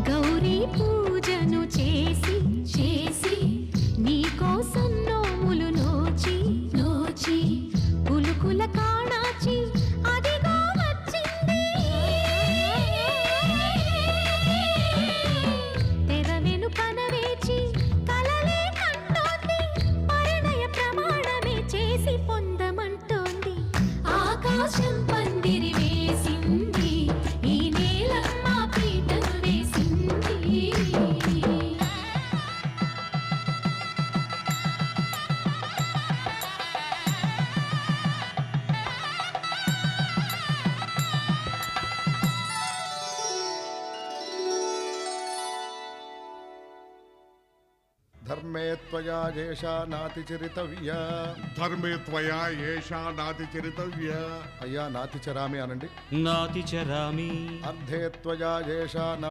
గౌరీ పూజను చేసి చేసి నీకోసం నోములు నోచి నోచి పులుకుల కాణాచి అదిగో వచ్చింది. తెర వెనుకన వేచి కలలే కంటోంది, పరిణయ ప్రమాణమే చేసి పొందమంటోంది. ఆకాశం పందిరి వేసింది, ఈ నేలమ్మ పీటను వేసింది. ధర్మే త్వయా ఏషా నాతి చరితవ్య. ధర్మే త్వయా ఏషా నాతి చరితవ్య. అయ్యా నాతి చరామి అనండి. నాతి చరామి. అర్ధే త్వయా ఏషా